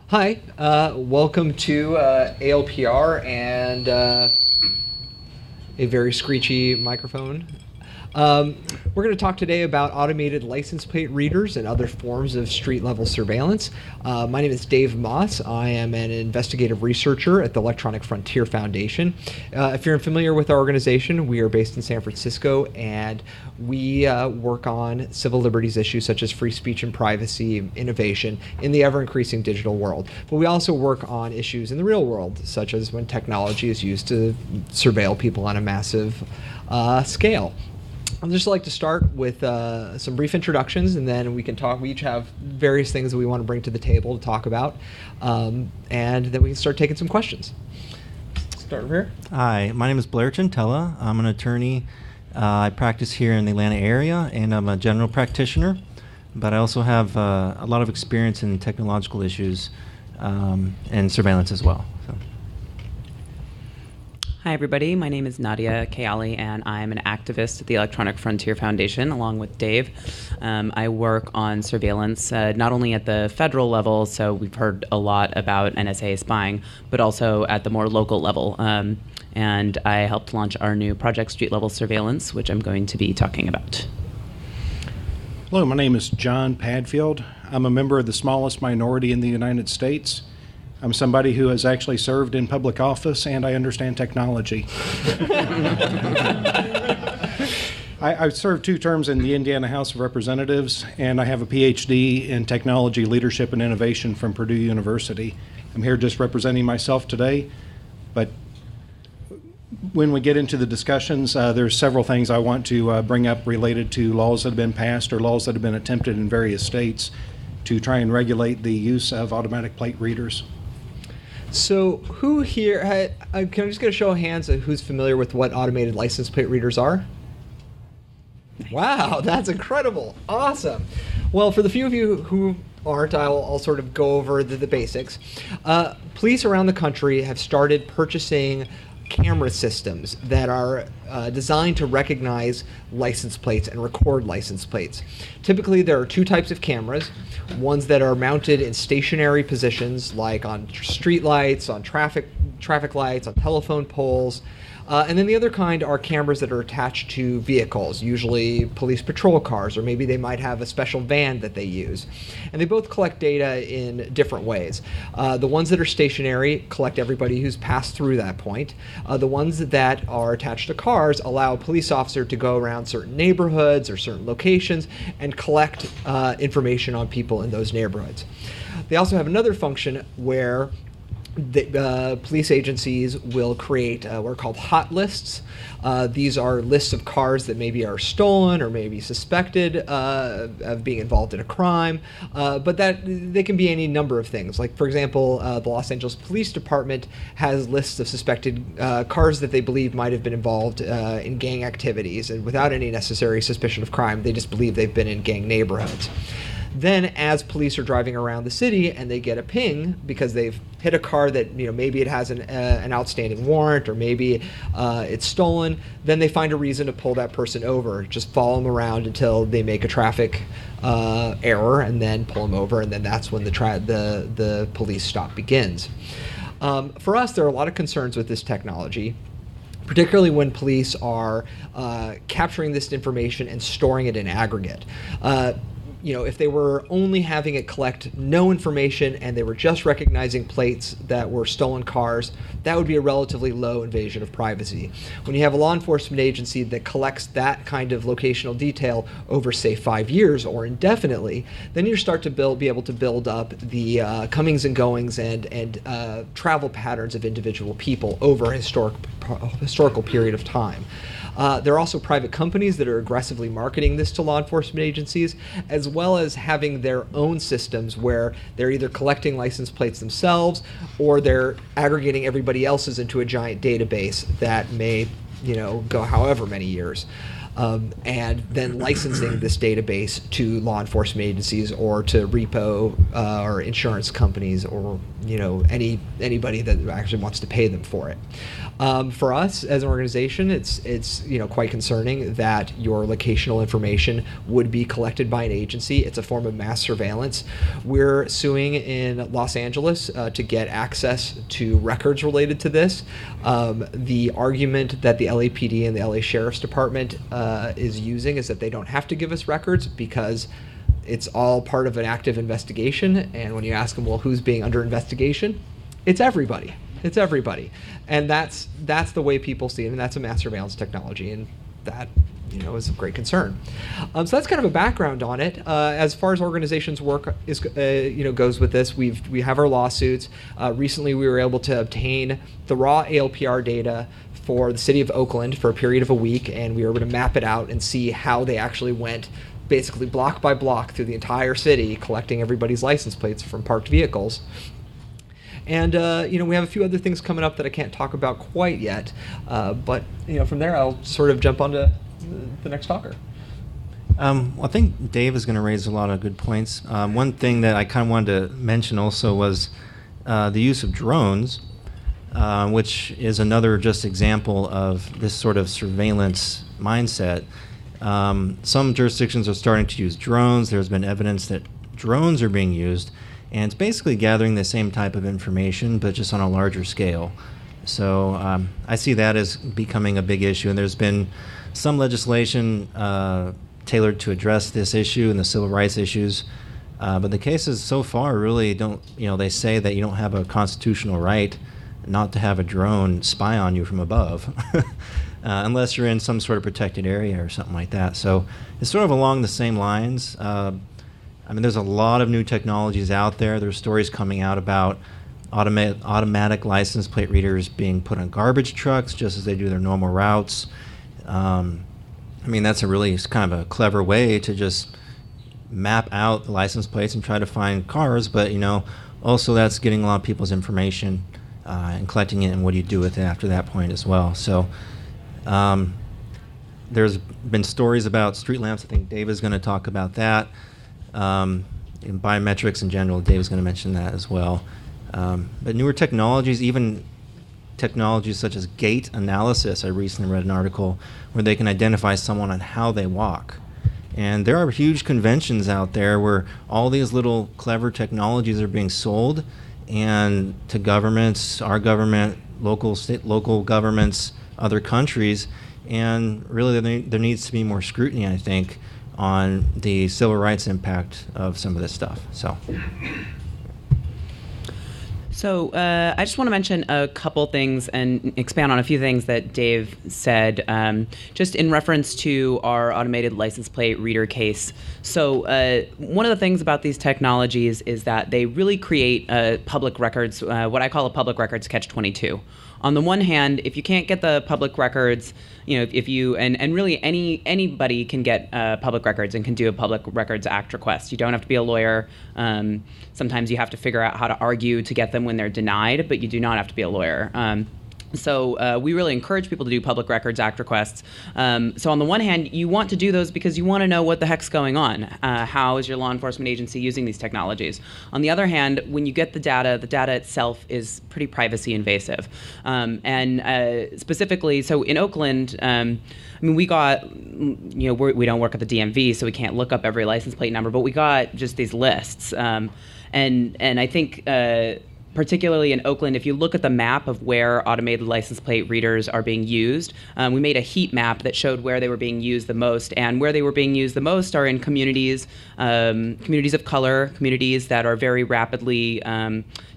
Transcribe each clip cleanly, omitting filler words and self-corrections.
Hi, welcome to ALPR and a very screechy microphone. We're going to talk today about automated license plate readers and other forms of street-level surveillance. My name is Dave Maass. I am an investigative researcher at the Electronic Frontier Foundation. If you're familiar with our organization, we are based in San Francisco, and we work on civil liberties issues such as free speech and privacy, innovation in the ever-increasing digital world. But we also work on issues in the real world, such as when technology is used to surveil people on a massive scale. I'd just like to start with some brief introductions, and then we can talk. We each have various things that we want to bring to the table to talk about, and then we can start taking some questions. Start over here. Hi, my name is Blair Chintella. I'm an attorney. I practice here in the Atlanta area, and I'm a general practitioner, but I also have a lot of experience in technological issues and surveillance as well. So. Hi, everybody. My name is Nadia, Kayyali, and I'm an activist at the Electronic Frontier Foundation, along with Dave. I work on surveillance not only at the federal level, so we've heard a lot about NSA spying, but also at the more local level. And I helped launch our new Project Street Level Surveillance, which I'm going to be talking about. Hello, my name is John Padfield. I'm a member of the smallest minority in the United States. I'm somebody who has actually served in public office, and I understand technology. I served 2 terms in the Indiana House of Representatives, and I have a PhD in technology leadership and innovation from Purdue University. I'm here just representing myself today, but when we get into the discussions, there's several things I want to bring up related to laws that have been passed or laws that have been attempted in various states to try and regulate the use of automatic plate readers. So who here, can I just get a show of hands of who's familiar with what automated license plate readers are? Wow, that's incredible. Awesome. Well, for the few of you who aren't, I'll sort of go over the basics. Police around the country have started purchasing camera systems that are designed to recognize license plates and record license plates. Typically, there are 2 types of cameras. Ones that are mounted in stationary positions, like on street lights, on traffic lights, on telephone poles. And then the other kind are cameras that are attached to vehicles, usually police patrol cars, or maybe they might have a special van that they use. And they both collect data in different ways. The ones that are stationary collect everybody who's passed through that point. The ones that are attached to cars allow a police officer to go around certain neighborhoods or certain locations and collect information on people in those neighborhoods. They also have another function where the police agencies will create what are called hot lists. These are lists of cars that maybe are stolen or maybe suspected of being involved in a crime, but that they can be any number of things. Like, for example, the Los Angeles Police Department has lists of suspected cars that they believe might have been involved in gang activities, and without any necessary suspicion of crime, they just believe they've been in gang neighborhoods. Then, as police are driving around the city and they get a ping because they've hit a car that, maybe it has an outstanding warrant, or maybe it's stolen, then they find a reason to pull that person over. Just follow them around until they make a traffic error, and then pull them over, and then that's when the police stop begins. For us, there are a lot of concerns with this technology, particularly when police are capturing this information and storing it in aggregate. If they were only having it collect no information and they were just recognizing plates that were stolen cars, that would be a relatively low invasion of privacy. When you have a law enforcement agency that collects that kind of locational detail over, say, 5 years or indefinitely, then you start to be able to build up the comings and goings and travel patterns of individual people over a historical period of time. There are also private companies that are aggressively marketing this to law enforcement agencies, as well as having their own systems where they're either collecting license plates themselves or they're aggregating everybody else's into a giant database that may go however many years. And then licensing this database to law enforcement agencies or to repo or insurance companies or anybody that actually wants to pay them for it. For us as an organization, it's quite concerning that your locational information would be collected by an agency. It's a form of mass surveillance. We're suing in Los Angeles to get access to records related to this. The argument that the LAPD and the LA Sheriff's Department is using is that they don't have to give us records because it's all part of an active investigation. And when you ask them, well, who's being under investigation? It's everybody. It's everybody. And that's the way people see it, and that's a mass surveillance technology, and that is of great concern. So that's kind of a background on it. As far as organizations work goes with this, we have our lawsuits. Recently, we were able to obtain the raw ALPR data for the city of Oakland for a period of a week, and we were able to map it out and see how they actually went basically block by block through the entire city, collecting everybody's license plates from parked vehicles. And we have a few other things coming up that I can't talk about quite yet, but from there I'll sort of jump onto the next talker. I think Dave is going to raise a lot of good points. One thing that I kind of wanted to mention also was the use of drones, which is another just example of this sort of surveillance mindset. Some jurisdictions are starting to use drones. There's been evidence that drones are being used, and it's basically gathering the same type of information, but just on a larger scale. So I see that as becoming a big issue, and there's been some legislation tailored to address this issue and the civil rights issues. But the cases so far really don't, they say that you don't have a constitutional right not to have a drone spy on you from above, unless you're in some sort of protected area or something like that. So it's sort of along the same lines. There's a lot of new technologies out there. There's stories coming out about automatic license plate readers being put on garbage trucks just as they do their normal routes. That's a really kind of a clever way to just map out the license plates and try to find cars, but also that's getting a lot of people's information and collecting it, and what do you do with it after that point as well. So there's been stories about street lamps. I think Dave is going to talk about that. In biometrics in general, Dave is going to mention that as well. But newer technologies, even technologies such as gait analysis. I recently read an article where they can identify someone on how they walk. And there are huge conventions out there where all these little clever technologies are being sold, and to governments, our government, local governments, other countries, and really there needs to be more scrutiny, I think, on the civil rights impact of some of this stuff. So I just want to mention a couple things and expand on a few things that Dave said, just in reference to our automated license plate reader case. So one of the things about these technologies is that they really create public records, what I call a public records catch-22. On the one hand, if you can't get the public records, if you and really anybody can get public records and can do a Public Records Act request. You don't have to be a lawyer. Sometimes you have to figure out how to argue to get them when they're denied, but you do not have to be a lawyer. So we really encourage people to do Public Records Act requests. So on the one hand, you want to do those because you want to know what the heck's going on. How is your law enforcement agency using these technologies? On the other hand, when you get the data itself is pretty privacy invasive. And specifically, so in Oakland, we got, we don't work at the DMV, so we can't look up every license plate number, but we got just these lists. And I think particularly in Oakland, if you look at the map of where automated license plate readers are being used, we made a heat map that showed where they were being used the most. And where they were being used the most are in communities of color, communities that are very rapidly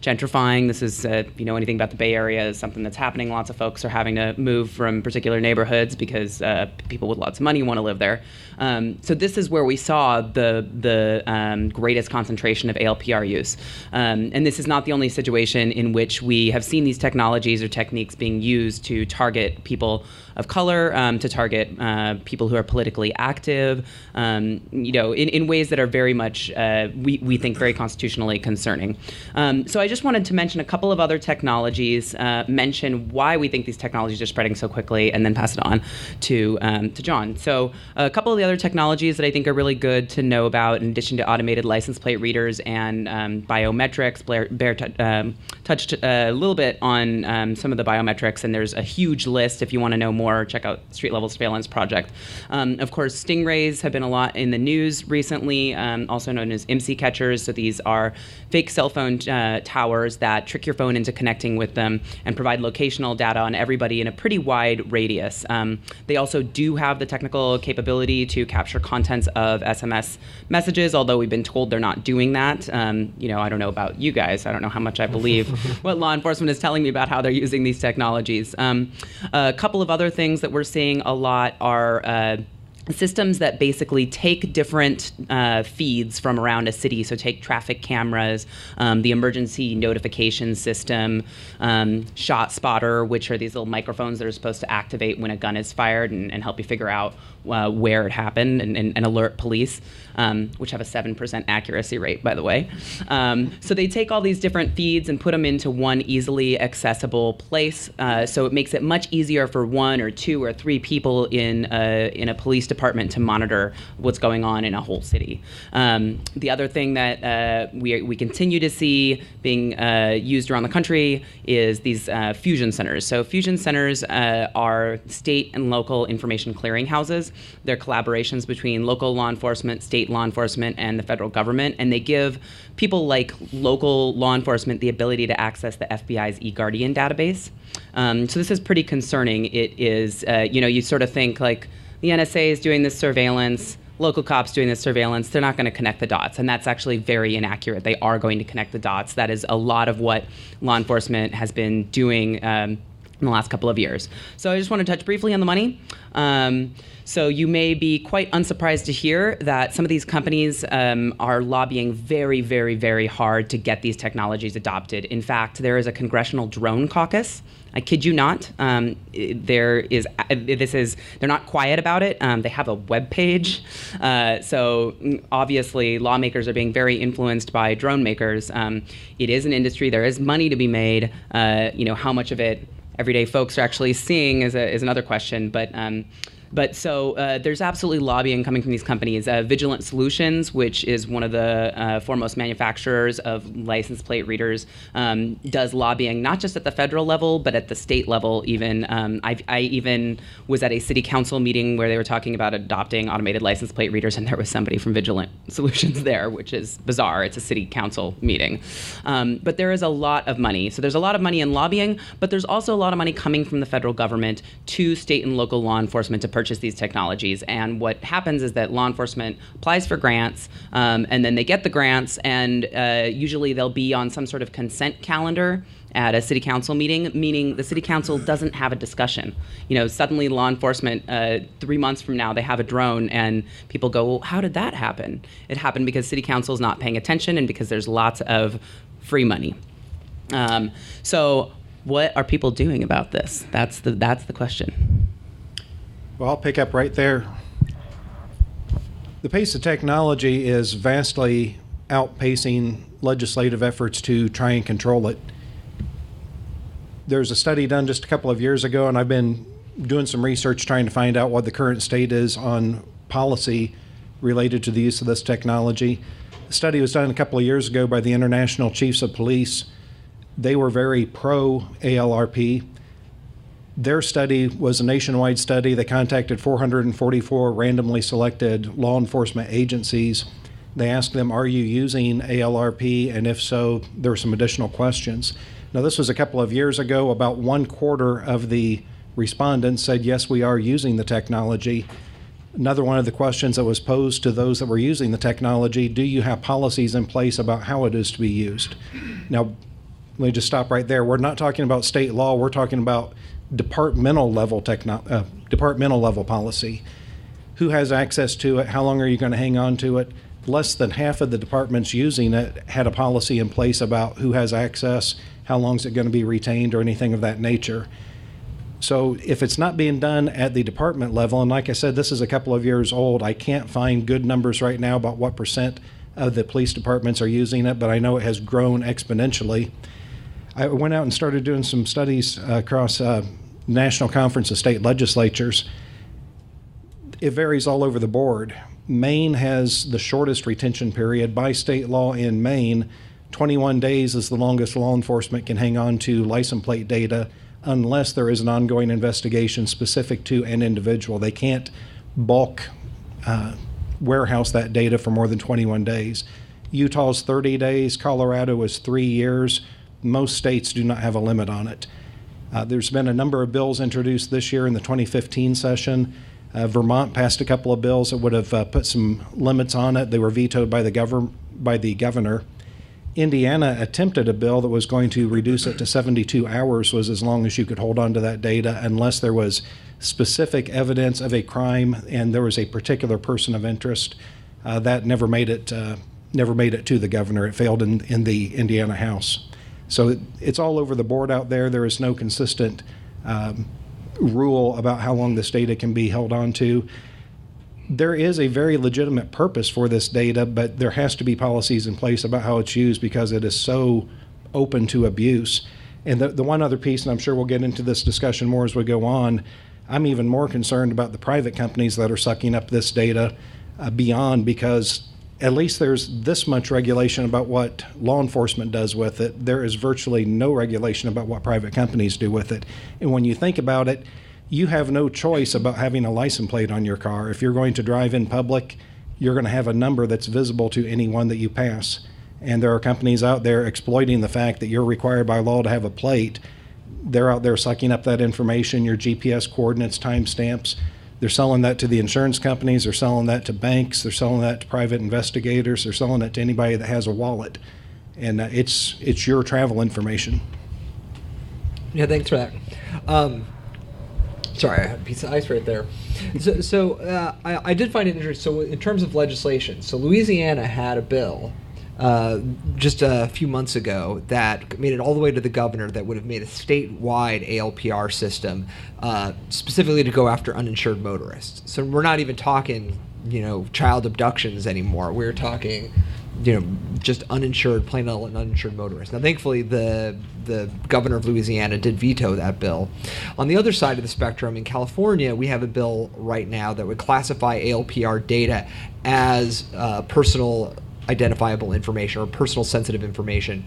gentrifying. This is, if you know anything about the Bay Area, is something that's happening. Lots of folks are having to move from particular neighborhoods because people with lots of money want to live there. So this is where we saw the greatest concentration of ALPR use. And this is not the only situation in which we have seen these technologies or techniques being used to target people of color, to target people who are politically active, in ways that are very much, we think, very constitutionally concerning. So I just wanted to mention a couple of other technologies, mention why we think these technologies are spreading so quickly, and then pass it on to John. So a couple of the other technologies that I think are really good to know about, in addition to automated license plate readers and biometrics. Blair touched a little bit on some of the biometrics, and there's a huge list. If you want to know more, check out Street Level Surveillance Project. Of course, stingrays have been a lot in the news recently, also known as IMSI catchers. So these are fake cell phone towers that trick your phone into connecting with them and provide locational data on everybody in a pretty wide radius. They also do have the technical capability to capture contents of SMS messages, although we've been told they're not doing that. I don't know about you guys. I don't know how much I believe what law enforcement is telling me about how they're using these technologies. A couple of other things that we're seeing a lot are systems that basically take different feeds from around a city. So take traffic cameras, the emergency notification system, shot spotter, which are these little microphones that are supposed to activate when a gun is fired and help you figure out where it happened and alert police, which have a 7% accuracy rate, by the way. So they take all these different feeds and put them into one easily accessible place. So it makes it much easier for 1 or 2 or 3 people in a police department to monitor what's going on in a whole city. The other thing that we continue to see being used around the country is these fusion centers. So fusion centers are state and local information clearinghouses. They're collaborations between local law enforcement, state law enforcement, and the federal government, and they give people like local law enforcement the ability to access the FBI's eGuardian database. So this is pretty concerning. It is, you sort of think like the NSA is doing this surveillance, local cops doing this surveillance, they're not going to connect the dots. And that's actually very inaccurate. They are going to connect the dots. That is a lot of what law enforcement has been doing in the last couple of years. So I just want to touch briefly on the money. So you may be quite unsurprised to hear that some of these companies are lobbying very, very, very hard to get these technologies adopted. In fact, there is a congressional drone caucus. I kid you not. They're not quiet about it. They have a web page. So obviously lawmakers are being very influenced by drone makers. It is an industry. There is money to be made. How much of it everyday folks are actually seeing is another question. But so there's absolutely lobbying coming from these companies. Vigilant Solutions, which is one of the foremost manufacturers of license plate readers, does lobbying not just at the federal level, but at the state level even. I even was at a city council meeting where they were talking about adopting automated license plate readers, and there was somebody from Vigilant Solutions there, which is bizarre. It's a city council meeting. But there is a lot of money. So there's a lot of money in lobbying, but there's also a lot of money coming from the federal government to state and local law enforcement to purchase these technologies. And what happens is that law enforcement applies for grants, and then they get the grants, and usually they'll be on some sort of consent calendar at a city council meeting, meaning the city council doesn't have a discussion. Suddenly law enforcement, 3 months from now, they have a drone, and people go, well, how did that happen? It happened because city council is not paying attention and because there's lots of free money. So what are people doing about this? That's the question. Well, I'll pick up right there. The pace of technology is vastly outpacing legislative efforts to try and control it. There's a study done just a couple of years ago, and I've been doing some research trying to find out what the current state is on policy related to the use of this technology. The study was done a couple of years ago by the International Chiefs of Police. They were very pro ALRP. Their study was a nationwide study. They contacted 444 randomly selected law enforcement agencies. They asked them, are you using ALRP? And if so, there were some additional questions. Now, this was a couple of years ago. About 1/4 of the respondents said, yes, we are using the technology. Another one of the questions that was posed to those that were using the technology, do you have policies in place about how it is to be used? Now, let me just stop right there. We're not talking about state law. We're talking about departmental level policy. Who has access to it? How long are you going to hang on to it? Less than half of the departments using it had a policy in place about who has access, how long is it going to be retained, or anything of that nature. So if it's not being done at the department level, and like I said, this is a couple of years old, I can't find good numbers right now about what percent of the police departments are using it, but I know it has grown exponentially. I went out and started doing some studies across National Conference of State Legislatures. It varies all over the board. Maine has the shortest retention period. By state law in Maine, 21 days is the longest law enforcement can hang on to license plate data unless there is an ongoing investigation specific to an individual. They can't bulk warehouse that data for more than 21 days. Utah's 30 days, Colorado is 3 years. Most states do not have a limit on it. There's been a number of bills introduced this year in the 2015 session. Vermont passed a couple of bills that would have put some limits on it. They were vetoed by the governor. Indiana attempted a bill that was going to reduce it to 72 hours, was as long as you could hold on to that data unless there was specific evidence of a crime and there was a particular person of interest. That never made it to the governor. It failed in the Indiana House. So it's all over the board out there. There is no consistent rule about how long this data can be held on to. There is a very legitimate purpose for this data, but there has to be policies in place about how it's used because it is so open to abuse. And the one other piece, and I'm sure we'll get into this discussion more as we go on, I'm even more concerned about the private companies that are sucking up this data beyond, because at least there's this much regulation about what law enforcement does with it. There is virtually no regulation about what private companies do with it. And when you think about it, you have no choice about having a license plate on your car. If you're going to drive in public, you're going to have a number that's visible to anyone that you pass. And there are companies out there exploiting the fact that you're required by law to have a plate. They're out there sucking up that information, your GPS coordinates, timestamps. They're selling that to the insurance companies. They're selling that to banks. They're selling that to private investigators. They're selling it to anybody that has a wallet. And it's your travel information. Yeah, thanks for that. Sorry, I had a piece of ice right there. So I did find it interesting. So in terms of legislation, so Louisiana had a bill just a few months ago that made it all the way to the governor that would have made a statewide ALPR system specifically to go after uninsured motorists. So we're not even talking, child abductions anymore. We're talking, just uninsured, plain old uninsured motorists. Now, thankfully, the governor of Louisiana did veto that bill. On the other side of the spectrum, in California, we have a bill right now that would classify ALPR data as personal identifiable information or personal sensitive information.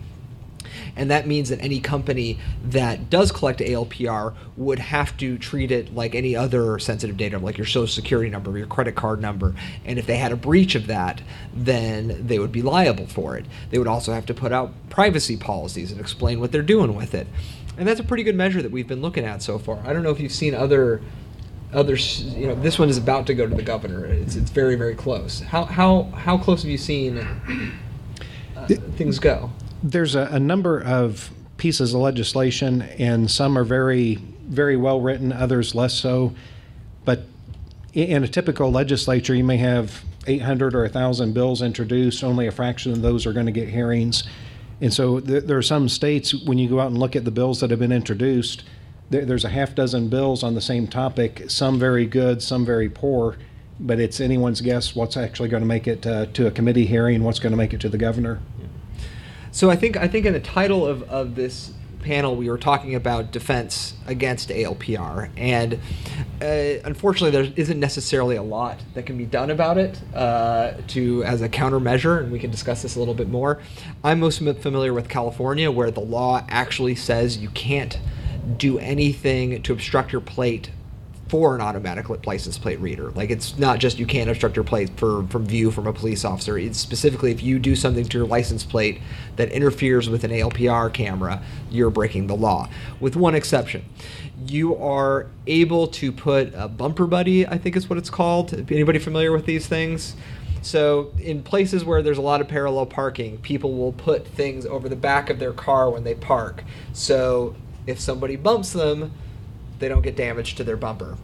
And that means that any company that does collect ALPR would have to treat it like any other sensitive data, like your social security number, your credit card number. And if they had a breach of that, then they would be liable for it. They would also have to put out privacy policies and explain what they're doing with it. And that's a pretty good measure that we've been looking at so far. I don't know if you've seen other, this one is about to go to the governor. It's very, very close. How close have you seen things go? There's a number of pieces of legislation, and some are very, very well written, others less so. But in a typical legislature, you may have 800 or 1,000 bills introduced. Only a fraction of those are going to get hearings. And so there are some states, when you go out and look at the bills that have been introduced, there's a half dozen bills on the same topic, some very good, some very poor. But it's anyone's guess what's actually going to make it to a committee hearing, what's going to make it to the governor. So I think in the title of this panel, we were talking about defense against ALPR, and unfortunately, there isn't necessarily a lot that can be done about it as a countermeasure, and we can discuss this a little bit more. I'm most familiar with California, where the law actually says you can't do anything to obstruct your plate for an automatic license plate reader. Like, it's not just you can't obstruct your plate from view from a police officer. It's specifically if you do something to your license plate that interferes with an ALPR camera, you're breaking the law. With one exception. You are able to put a bumper buddy, I think is what it's called. Anybody familiar with these things? So in places where there's a lot of parallel parking, people will put things over the back of their car when they park. So if somebody bumps them, they don't get damage to their bumper.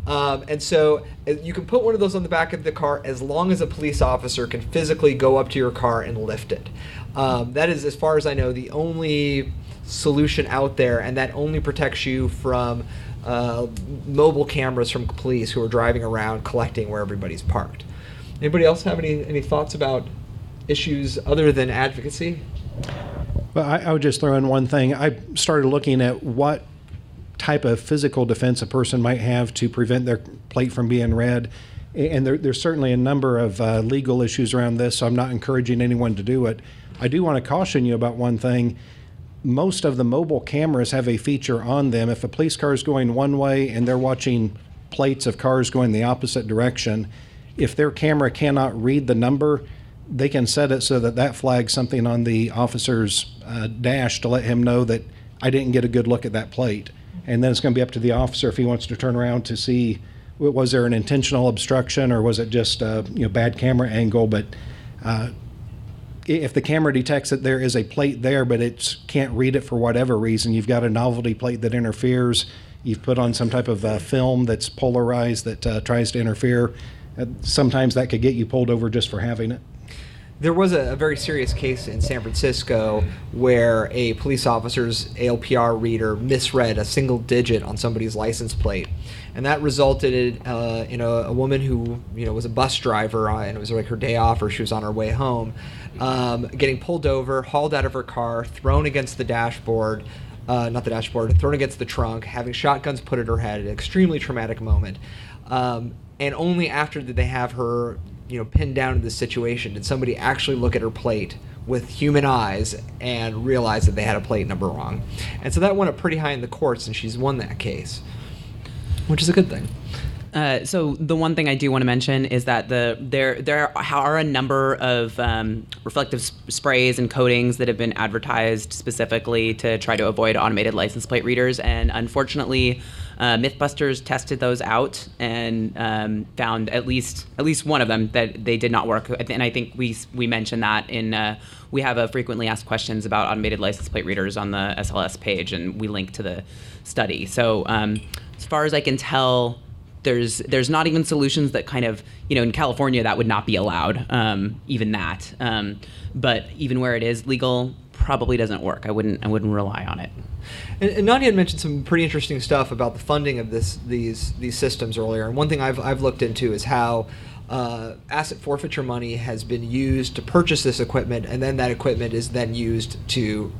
And so you can put one of those on the back of the car as long as a police officer can physically go up to your car and lift it. That is, as far as I know, the only solution out there, and that only protects you from mobile cameras from police who are driving around collecting where everybody's parked. Anybody else have any thoughts about issues other than advocacy? Well, I would just throw in one thing. I started looking at what type of physical defense a person might have to prevent their plate from being read. And there's certainly a number of legal issues around this, so I'm not encouraging anyone to do it. I do want to caution you about one thing. Most of the mobile cameras have a feature on them. If a police car is going one way and they're watching plates of cars going the opposite direction, if their camera cannot read the number, they can set it so that that flags something on the officer's dash to let him know that I didn't get a good look at that plate. And then it's going to be up to the officer if he wants to turn around to see, was there an intentional obstruction or was it just bad camera angle. But if the camera detects that there is a plate there but it can't read it for whatever reason, you've got a novelty plate that interferes, you've put on some type of film that's polarized that tries to interfere, sometimes that could get you pulled over just for having it. There was a very serious case in San Francisco where a police officer's ALPR reader misread a single digit on somebody's license plate, and that resulted in a woman who was a bus driver, and it was like her day off or she was on her way home, getting pulled over, hauled out of her car, thrown against the dashboard, not the dashboard, thrown against the trunk, having shotguns put at her head, an extremely traumatic moment, and only after did they have her pinned down in this situation did somebody actually look at her plate with human eyes and realize that they had a plate number wrong. And so that went up pretty high in the courts, and she's won that case, which is a good thing. So the one thing I do want to mention is that there are a number of reflective sprays and coatings that have been advertised specifically to try to avoid automated license plate readers, and unfortunately, Mythbusters tested those out and found at least one of them that they did not work. And I think we mentioned that in we have a frequently asked questions about automated license plate readers on the SLS page, and we link to the study. So as far as I can tell, there's not even solutions that kind of, in California that would not be allowed, even that. But even where it is legal, probably doesn't work. I wouldn't rely on it. And Nadia had mentioned some pretty interesting stuff about the funding of these systems earlier. And one thing I've looked into is how asset forfeiture money has been used to purchase this equipment, and then that equipment is then used to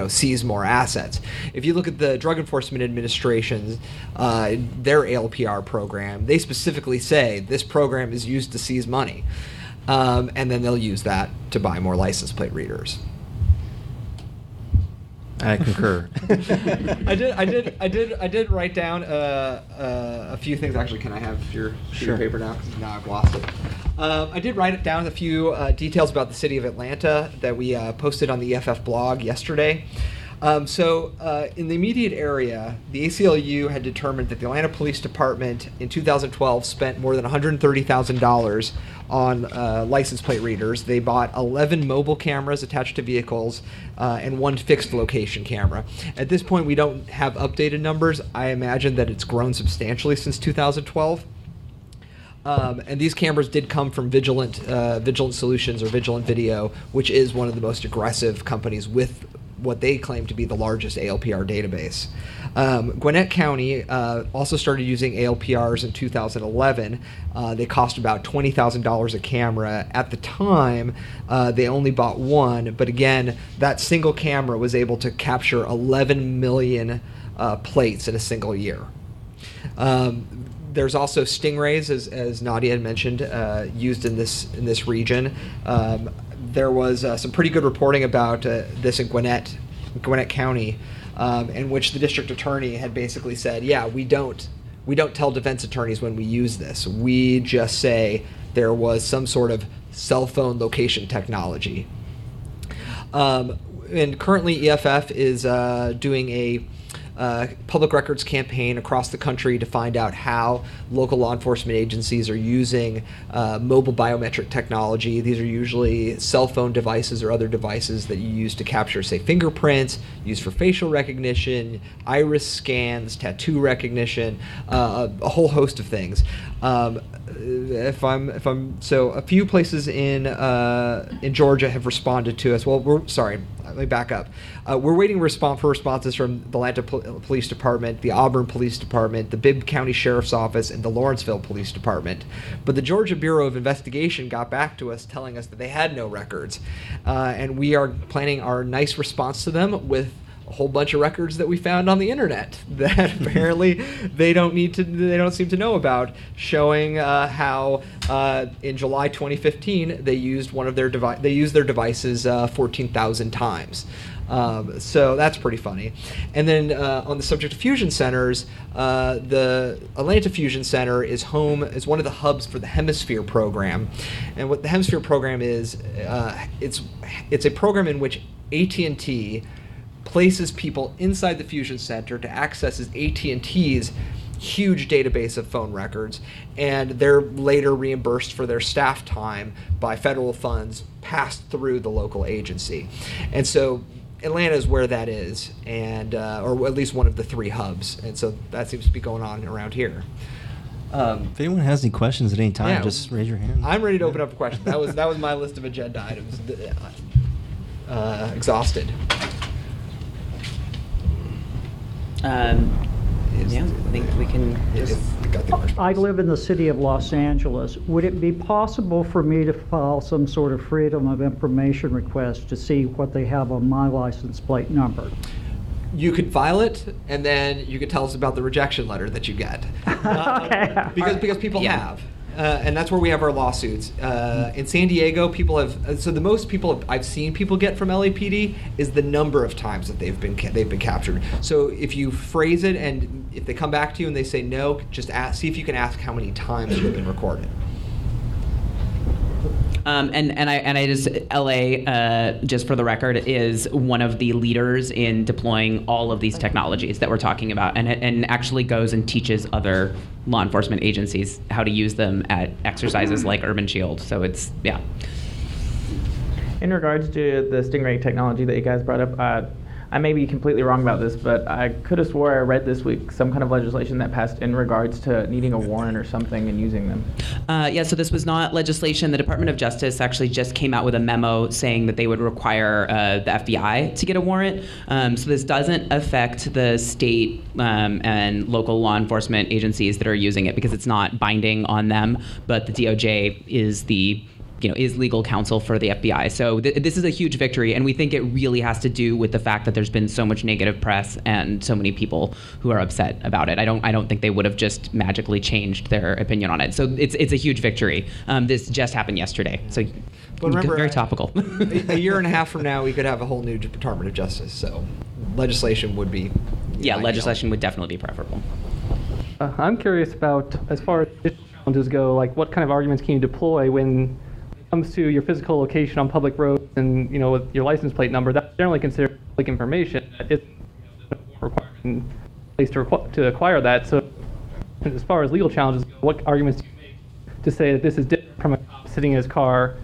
seize more assets. If you look at the Drug Enforcement Administration's, their ALPR program, they specifically say this program is used to seize money, and then they'll use that to buy more license plate readers. I concur. I did write down a few things. Actually, can I have your paper now? Because now I've lost it. I did write down a few details about the city of Atlanta that we posted on the EFF blog yesterday. So in the immediate area, the ACLU had determined that the Atlanta Police Department in 2012 spent more than $130,000 on license plate readers. They bought 11 mobile cameras attached to vehicles and one fixed location camera. At this point, we don't have updated numbers. I imagine that it's grown substantially since 2012. And these cameras did come from Vigilant Solutions or Vigilant Video, which is one of the most aggressive companies with what they claim to be the largest ALPR database. Gwinnett County also started using ALPRs in 2011. They cost about $20,000 a camera. At the time, they only bought one, but again, that single camera was able to capture 11 million plates in a single year. There's also stingrays, as Nadia had mentioned, used in this region. There was some pretty good reporting about this in Gwinnett County, in which the district attorney had basically said, "Yeah, we don't tell defense attorneys when we use this. We just say there was some sort of cell phone location technology." And currently, EFF is doing a public records campaign across the country to find out how local law enforcement agencies are using mobile biometric technology. These are usually cell phone devices or other devices that you use to capture, say, fingerprints, used for facial recognition, iris scans, tattoo recognition, a whole host of things. So a few places in Georgia have responded to us. Well, let me back up. We're waiting for responses from the Police Department, the Auburn Police Department, the Bibb County Sheriff's Office, and the Lawrenceville Police Department. But the Georgia Bureau of Investigation got back to us telling us that they had no records. And we are planning our nice response to them with a whole bunch of records that we found on the internet that apparently they don't seem to know about, showing how in July 2015 they used their devices 14,000 times. So that's pretty funny. And then on the subject of fusion centers, the Atlanta Fusion Center is one of the hubs for the Hemisphere program. And what the Hemisphere program is, it's a program in which AT&T places people inside the Fusion Center to access AT&T's huge database of phone records, and they're later reimbursed for their staff time by federal funds passed through the local agency. And so Atlanta is where that is, and or at least one of the 3 hubs, and so that seems to be going on around here. If anyone has any questions at any time, just raise your hand. I'm ready to open up for questions. That was my list of agenda items. Exhausted. Yeah, I think we can just... I live in the city of Los Angeles. Would it be possible for me to file some sort of Freedom of Information request to see what they have on my license plate number? You could file it, and then you could tell us about the rejection letter that you get. Okay. Because people have. And that's where we have our lawsuits. In San Diego, people have. So the most people I've seen people get from LAPD is the number of times that they've been captured. So if you phrase it, and if they come back to you and they say no, just see if you can ask how many times you've been recorded. And I just, LA, just for the record, is one of the leaders in deploying all of these technologies that we're talking about, and actually goes and teaches other law enforcement agencies how to use them at exercises like Urban Shield. So it's, yeah. In regards to the Stingray technology that you guys brought up, I may be completely wrong about this, but I could have swore I read this week some kind of legislation that passed in regards to needing a warrant or something and using them. Yeah, so this was not legislation. The Department of Justice actually just came out with a memo saying that they would require the FBI to get a warrant. So this doesn't affect the state and local law enforcement agencies that are using it because it's not binding on them, but the DOJ is is legal counsel for the FBI. So this is a huge victory, and we think it really has to do with the fact that there's been so much negative press and so many people who are upset about it. I don't think they would have just magically changed their opinion on it. So it's a huge victory. This just happened yesterday. So but remember, very topical. a year and a half from now, we could have a whole new Department of Justice. So legislation would be legislation would definitely be preferable. I'm curious about, as far as challenges go, like what kind of arguments can you deploy when comes to your physical location on public roads and with your license plate number? That's generally considered public information. It's required place to acquire that. So as far as legal challenges, what arguments do you make to say that this is different from a cop sitting in his car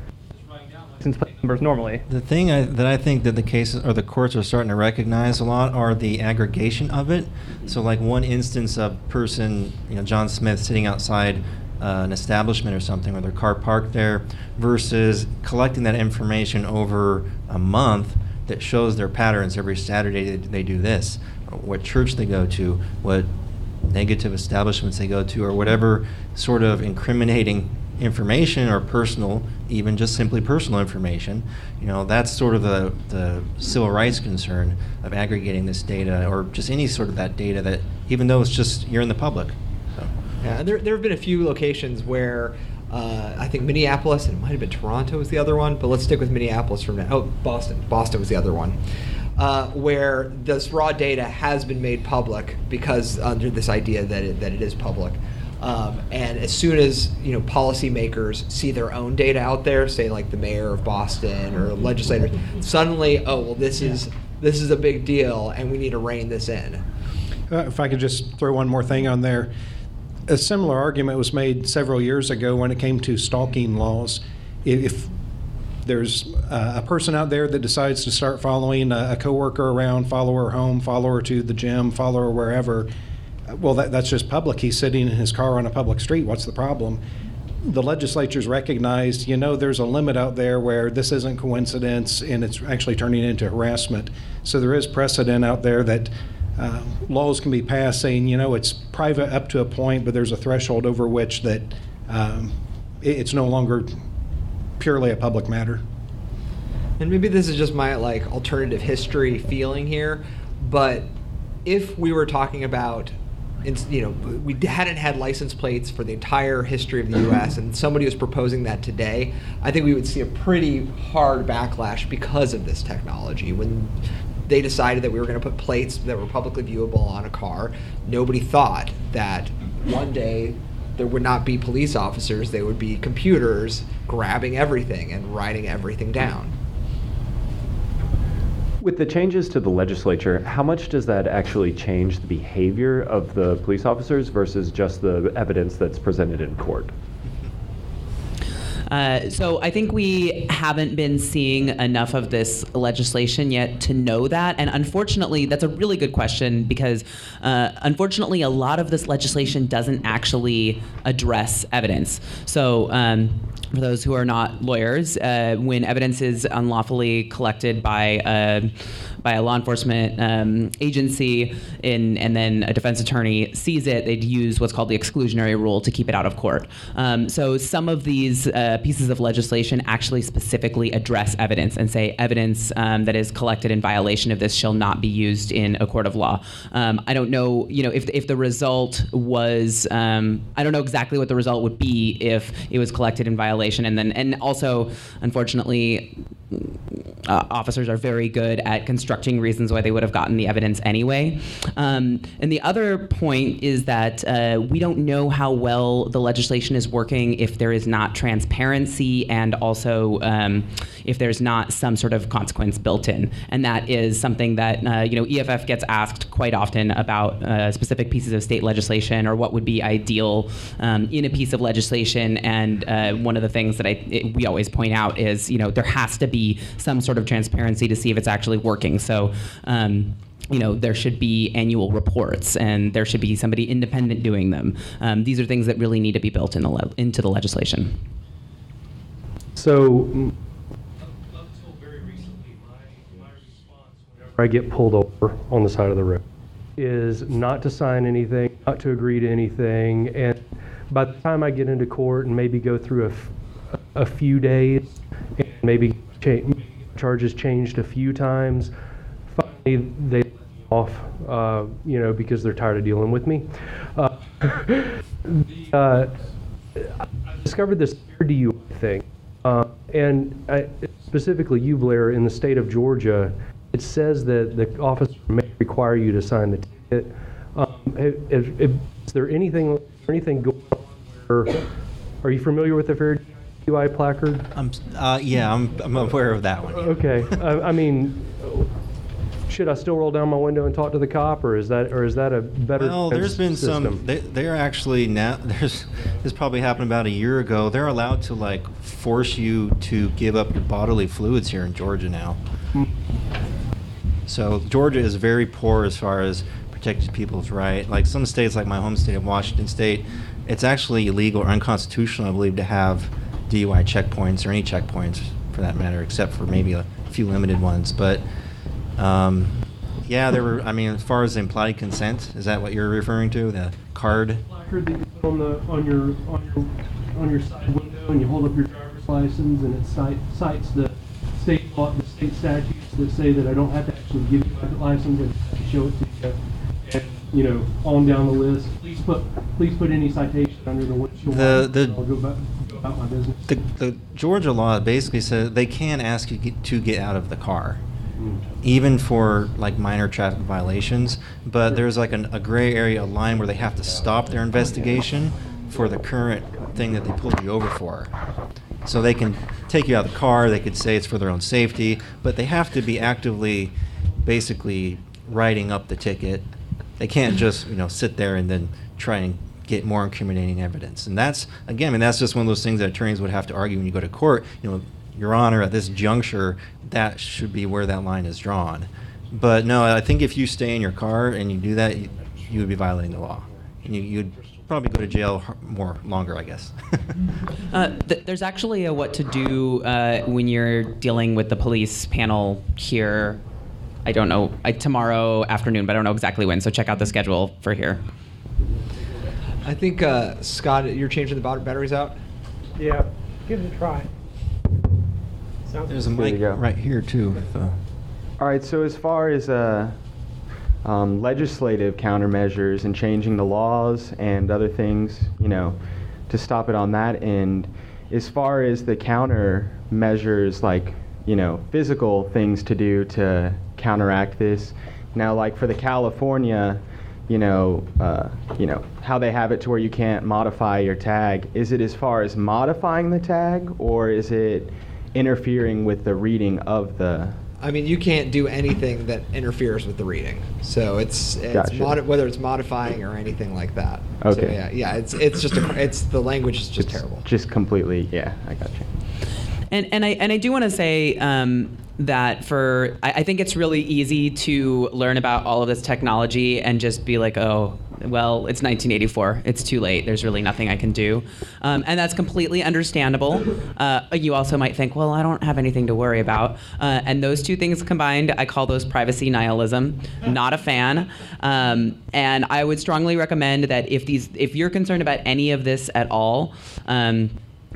writing down license plate numbers normally? The thing that I think that the cases or the courts are starting to recognize a lot are the aggregation of it. So like one instance of person, John Smith sitting outside an establishment or something, or their car parked there, versus collecting that information over a month that shows their patterns. Every Saturday they do this, what church they go to, what negative establishments they go to, or whatever sort of incriminating information or personal, even just simply personal information. That's sort of the civil rights concern of aggregating this data, or just any sort of that data that, even though it's just you're in the public. Yeah, there have been a few locations where I think Minneapolis, and it might have been Toronto was the other one, but let's stick with Minneapolis from now. Oh, Boston. Boston was the other one. Where this raw data has been made public because under this idea that it is public. And as soon as policymakers see their own data out there, say like the mayor of Boston or legislators, suddenly, this is a big deal and we need to rein this in. If I could just throw one more thing on there. A similar argument was made several years ago when it came to stalking laws. If there's a person out there that decides to start following a coworker around, follow her home, follow her to the gym, follow her wherever, well, that's just public. He's sitting in his car on a public street. What's the problem? The legislature's recognized, there's a limit out there where this isn't coincidence and it's actually turning into harassment. So there is precedent out there that laws can be passed saying, it's private up to a point, but there's a threshold over which that it's no longer purely a public matter. And maybe this is just my alternative history feeling here, but if we were talking about, we hadn't had license plates for the entire history of the U.S. and somebody was proposing that today, I think we would see a pretty hard backlash because of this technology. When they decided that we were going to put plates that were publicly viewable on a car, nobody thought that one day there would not be police officers, they would be computers grabbing everything and writing everything down. With the changes to the legislature, how much does that actually change the behavior of the police officers versus just the evidence that's presented in court? So I think we haven't been seeing enough of this legislation yet to know that. And unfortunately, that's a really good question because unfortunately, a lot of this legislation doesn't actually address evidence. So for those who are not lawyers, when evidence is unlawfully collected by a law enforcement agency and then a defense attorney sees it, they'd use what's called the exclusionary rule to keep it out of court. So some of these pieces of legislation actually specifically address evidence and say evidence that is collected in violation of this shall not be used in a court of law. I don't know, if the result was, I don't know exactly what the result would be if it was collected in violation, and also, unfortunately, officers are very good at constructing reasons why they would have gotten the evidence anyway. And the other point is that we don't know how well the legislation is working if there is not transparency and also if there's not some sort of consequence built in. And that is something that EFF gets asked quite often about specific pieces of state legislation or what would be ideal in a piece of legislation. And one of the things that we always point out is there has to be some sort of transparency to see if it's actually working. So, there should be annual reports, and there should be somebody independent doing them. These are things that really need to be built into the legislation. So, up until very recently, my response whenever I get pulled over on the side of the road is not to sign anything, not to agree to anything, and by the time I get into court and maybe go through a few days, and maybe charges changed a few times, finally they let me off, because they're tired of dealing with me. I discovered this fair DUI thing, and specifically you, Blair, in the state of Georgia, it says that the officer may require you to sign the ticket. Is there anything going on where, are you familiar with the fair DUI placard? I'm aware of that one. Okay. I mean, should I still roll down my window and talk to the cop, or is that a better Well, there's been system? They're actually now. This probably happened about a year ago. They're allowed to force you to give up your bodily fluids here in Georgia now. So Georgia is very poor as far as protecting people's right. Like some states, like my home state of Washington State, it's actually illegal or unconstitutional, I believe, to have DUI checkpoints or any checkpoints for that matter, except for maybe a few limited ones. But there were. I mean, as far as implied consent, is that what you're referring to? The card? Placard that you put on your side window, and you hold up your driver's license, and it cites the state law, the state statutes that say that I don't have to actually give you my license, I just have to show it to you. And on down the list. Please put any citation under the windshield. I'll go about my business. The Georgia law basically says they can ask you to get out of the car, even for minor traffic violations. But there's a gray area, a line where they have to stop their investigation for the current thing that they pulled you over for. So they can take you out of the car. They could say it's for their own safety, but they have to be actively, basically writing up the ticket. They can't just sit there and then try and get more incriminating evidence. And that's just one of those things that attorneys would have to argue when you go to court. Your Honor, at this juncture, that should be where that line is drawn. But no, I think if you stay in your car and you do that, you would be violating the law, and you'd probably go to jail longer, I guess. There's actually a what to do when you're dealing with the police panel here I don't know, tomorrow afternoon, but I don't know exactly when. So check out the schedule for here. I think, Scott, you're changing the batteries out? Yeah, give it a try. There's a mic right here too. All right, so as far as legislative countermeasures and changing the laws and other things, to stop it on that end, as far as the countermeasures, like, physical things to do to counteract this, now, like for the California, how they have it to where you can't modify your tag, is it as far as modifying the tag, or is it interfering with the reading of the... I mean, you can't do anything that interferes with the reading. So it's Gotcha. whether it's modifying or anything like that. Okay. So yeah, it's just the language is just terrible. Just completely, yeah, I got you. And I do want to say that I think it's really easy to learn about all of this technology and just be like, oh, well, it's 1984. It's too late. There's really nothing I can do. And that's completely understandable. You also might think, well, I don't have anything to worry about. And those two things combined, I call those privacy nihilism. Not a fan. And I would strongly recommend that if you're concerned about any of this at all,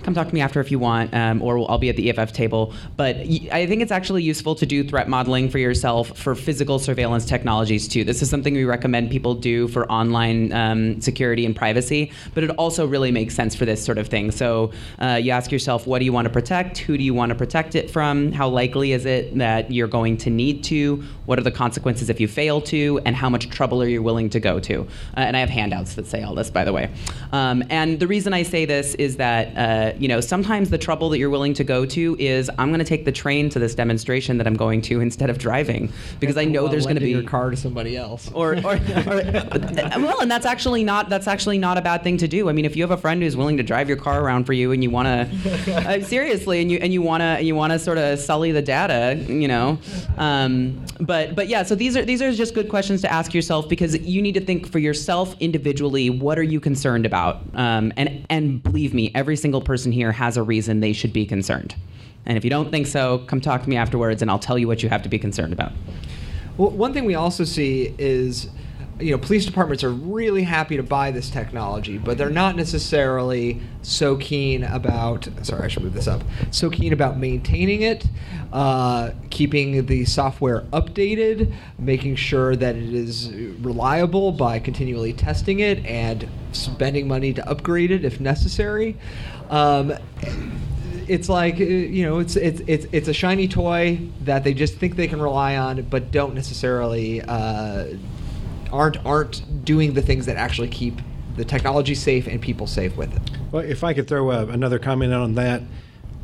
come talk to me after if you want, or I'll be at the EFF table. But I think it's actually useful to do threat modeling for yourself for physical surveillance technologies too. This is something we recommend people do for online security and privacy, but it also really makes sense for this sort of thing. So you ask yourself, what do you want to protect? Who do you want to protect it from? How likely is it that you're going to need to? What are the consequences if you fail to? And how much trouble are you willing to go to? And I have handouts that say all this, by the way. And the reason I say this is that sometimes the trouble that you're willing to go to is I'm going to take the train to this demonstration that I'm going to instead of driving because I know there's going to be your car to somebody else. Or well, and that's actually not a bad thing to do. I mean, if you have a friend who's willing to drive your car around for you and you want to seriously and you want to sort of sully the data, But yeah, so these are just good questions to ask yourself because you need to think for yourself individually. What are you concerned about? And believe me, every single person here has a reason they should be concerned. And if you don't think so, come talk to me afterwards, and I'll tell you what you have to be concerned about. Well, one thing we also see is, police departments are really happy to buy this technology, but they're not necessarily so keen about, sorry, I should move this up, so keen about maintaining it, keeping the software updated, making sure that it is reliable by continually testing it and spending money to upgrade it if necessary. It's like, it's a shiny toy that they just think they can rely on, but don't necessarily aren't doing the things that actually keep the technology safe and people safe with it. Well, if I could throw another comment on that,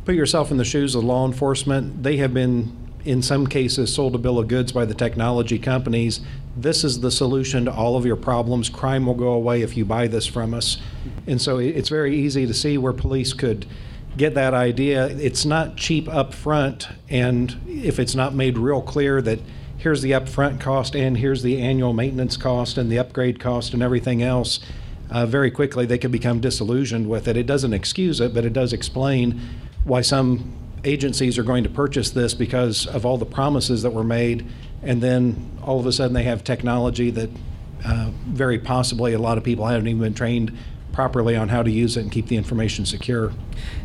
put yourself in the shoes of law enforcement. They have been, in some cases, sold a bill of goods by the technology companies. This is the solution to all of your problems. Crime will go away if you buy this from us. And so it's very easy to see where police could get that idea. It's not cheap up front, and if it's not made real clear that here's the upfront cost and here's the annual maintenance cost and the upgrade cost and everything else, very quickly they can become disillusioned with it. It doesn't excuse it, but it does explain why some agencies are going to purchase this because of all the promises that were made, and then all of a sudden they have technology that very possibly a lot of people haven't even been trained properly on how to use it and keep the information secure.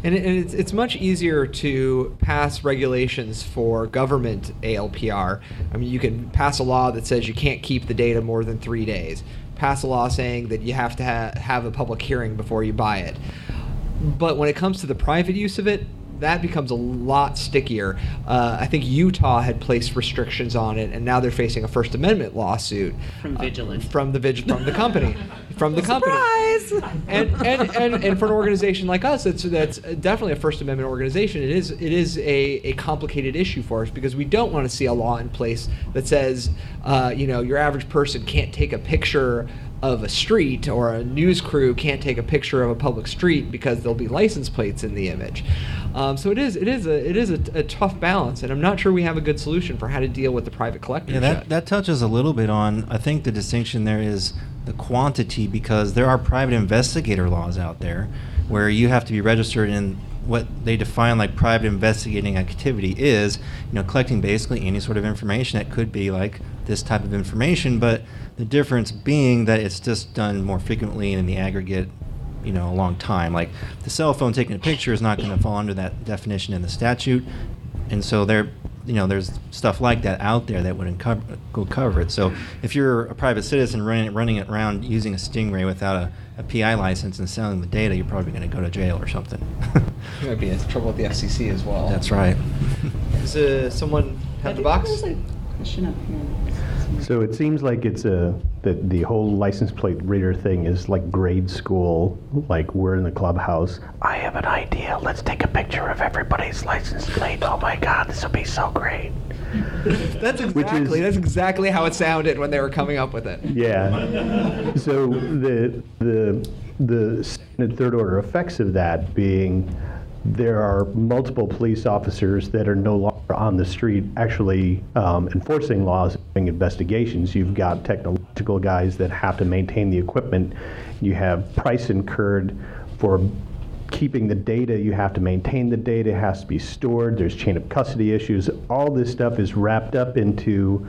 And it's much easier to pass regulations for government ALPR. I mean, you can pass a law that says you can't keep the data more than 3 days. Pass a law saying that you have to have a public hearing before you buy it. But when it comes to the private use of it, that becomes a lot stickier. I think Utah had placed restrictions on it, and now they're facing a First Amendment lawsuit From Vigilant. From the company. From the company. Surprise! And for an organization like us, that's definitely a First Amendment organization. It is a complicated issue for us because we don't want to see a law in place that says, your average person can't take a picture of a street, or a news crew can't take a picture of a public street because there'll be license plates in the image. So it is a tough balance, and I'm not sure we have a good solution for how to deal with the private collectorship. Yeah, that touches a little bit on, I think the distinction there is the quantity, because there are private investigator laws out there where you have to be registered in what they define like private investigating activity is, collecting basically any sort of information that could be like this type of information, but the difference being that it's just done more frequently and in the aggregate, a long time. Like the cell phone taking a picture is not going to fall under that definition in the statute, and so there's stuff like that out there that would cover it. So if you're a private citizen running it around using a Stingray without a PI license and selling the data, you're probably going to go to jail or something. You might be in trouble with the FCC as well. That's right. Does someone have the box? There's a question up here. So it seems like it's that the whole license plate reader thing is like grade school, like we're in the clubhouse. I have an idea. Let's take a picture of everybody's license plate. Oh my God, this will be so great. That's exactly how it sounded when they were coming up with it. Yeah. So the second and third order effects of that being there are multiple police officers that are no longer on the street actually enforcing laws, doing investigations. You've got technological guys that have to maintain the equipment. You have price incurred for keeping the data. You have to maintain the data. It has to be stored. There's chain of custody issues. All this stuff is wrapped up into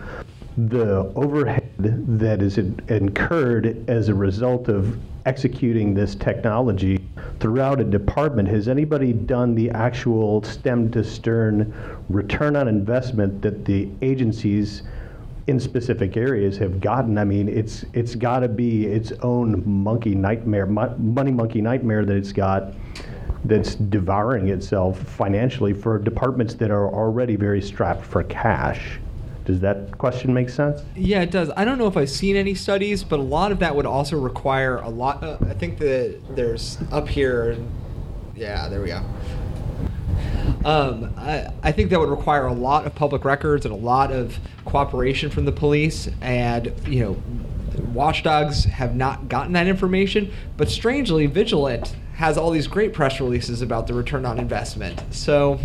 the overhead that is incurred as a result of executing this technology throughout a department. Has anybody done the actual stem to stern return on investment that the agencies in specific areas have gotten? I mean, it's got to be its own money monkey nightmare that it's got, that's devouring itself financially for departments that are already very strapped for cash. Does that question make sense? Yeah, it does. I don't know if I've seen any studies, but a lot of that would also require a lot. I think that there's up here. Yeah, there we go. I think that would require a lot of public records and a lot of cooperation from the police. And, watchdogs have not gotten that information. But strangely, Vigilant has all these great press releases about the return on investment. So,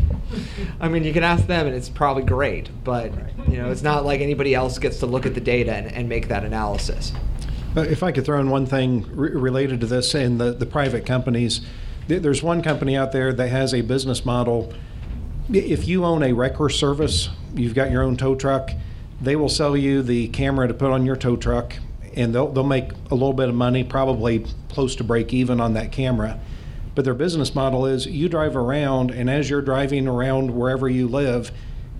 I mean, you can ask them and it's probably great, but it's not like anybody else gets to look at the data and make that analysis. If I could throw in one thing related to this in the private companies, there's one company out there that has a business model. If you own a wrecker service, you've got your own tow truck, they will sell you the camera to put on your tow truck, and they'll make a little bit of money, probably close to break even on that camera. But their business model is you drive around, and as you're driving around wherever you live,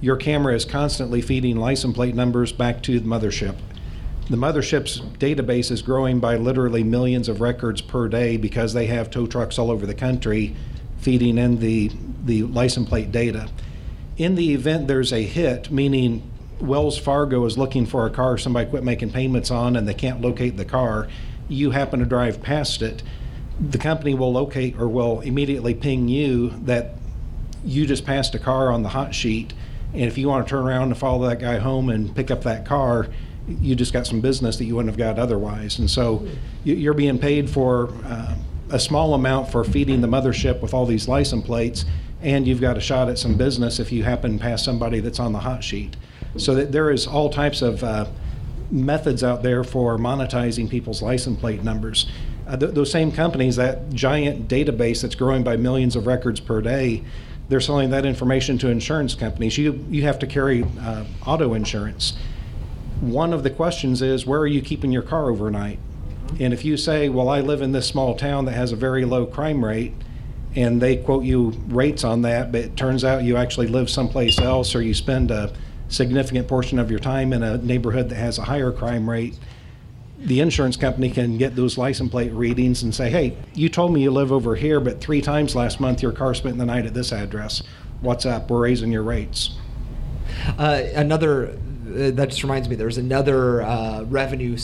your camera is constantly feeding license plate numbers back to the mothership. The mothership's database is growing by literally millions of records per day because they have tow trucks all over the country feeding in the license plate data. In the event there's a hit, meaning Wells Fargo is looking for a car somebody quit making payments on and they can't locate the car, you happen to drive past it, the company will locate or will immediately ping you that you just passed a car on the hot sheet, and if you want to turn around and follow that guy home and pick up that car, you just got some business that you wouldn't have got otherwise. And so you're being paid for a small amount for feeding the mothership with all these license plates, and you've got a shot at some business if you happen past somebody that's on the hot sheet. So that there is all types of methods out there for monetizing people's license plate numbers. Those same companies, that giant database that's growing by millions of records per day, they're selling that information to insurance companies. You have to carry auto insurance. One of the questions is, where are you keeping your car overnight? And if you say, well, I live in this small town that has a very low crime rate, and they quote you rates on that, but it turns out you actually live someplace else, or you spend a significant portion of your time in a neighborhood that has a higher crime rate, the insurance company can get those license plate readings and say, hey, you told me you live over here, but 3 times last month your car spent the night at this address. What's up? We're raising your rates. That just reminds me, there's another revenue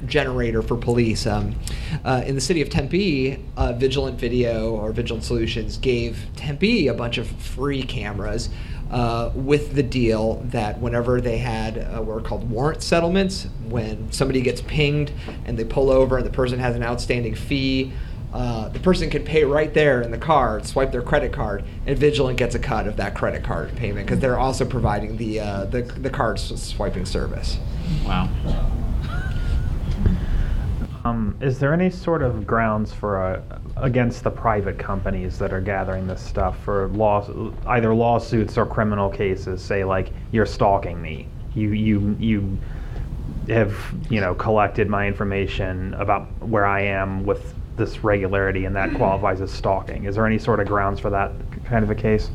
generator for police. In the city of Tempe, Vigilant Video or Vigilant Solutions gave Tempe a bunch of free cameras with the deal that whenever they had what are called warrant settlements, when somebody gets pinged and they pull over and the person has an outstanding fee, the person can pay right there in the car, swipe their credit card, and Vigilant gets a cut of that credit card payment because they're also providing the card swiping service. Wow. Is there any sort of grounds for against the private companies that are gathering this stuff for either lawsuits or criminal cases? Say like, you're stalking me. You have collected my information about where I am with this regularity, and that qualifies as stalking. Is there any sort of grounds for that kind of a case?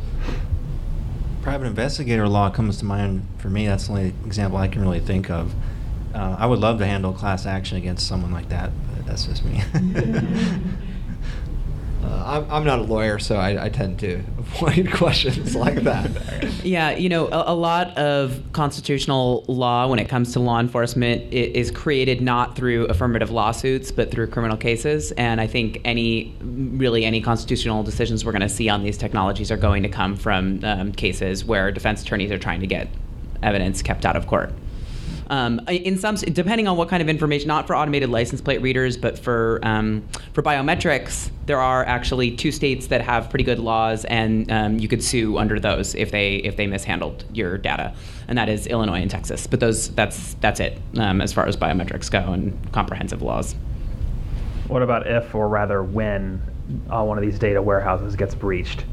Private investigator law comes to mind for me. That's the only example I can really think of. I would love to handle class action against someone like that, but that's just me. I'm not a lawyer, so I tend to avoid questions like that. Yeah, a lot of constitutional law when it comes to law enforcement is created not through affirmative lawsuits, but through criminal cases. And I think any constitutional decisions we're going to see on these technologies are going to come from cases where defense attorneys are trying to get evidence kept out of court. In some, depending on what kind of information, not for automated license plate readers, but for biometrics, there are actually 2 states that have pretty good laws, and you could sue under those if they mishandled your data, and that is Illinois and Texas. But that's it as far as biometrics go and comprehensive laws. What about if, or rather when, one of these data warehouses gets breached?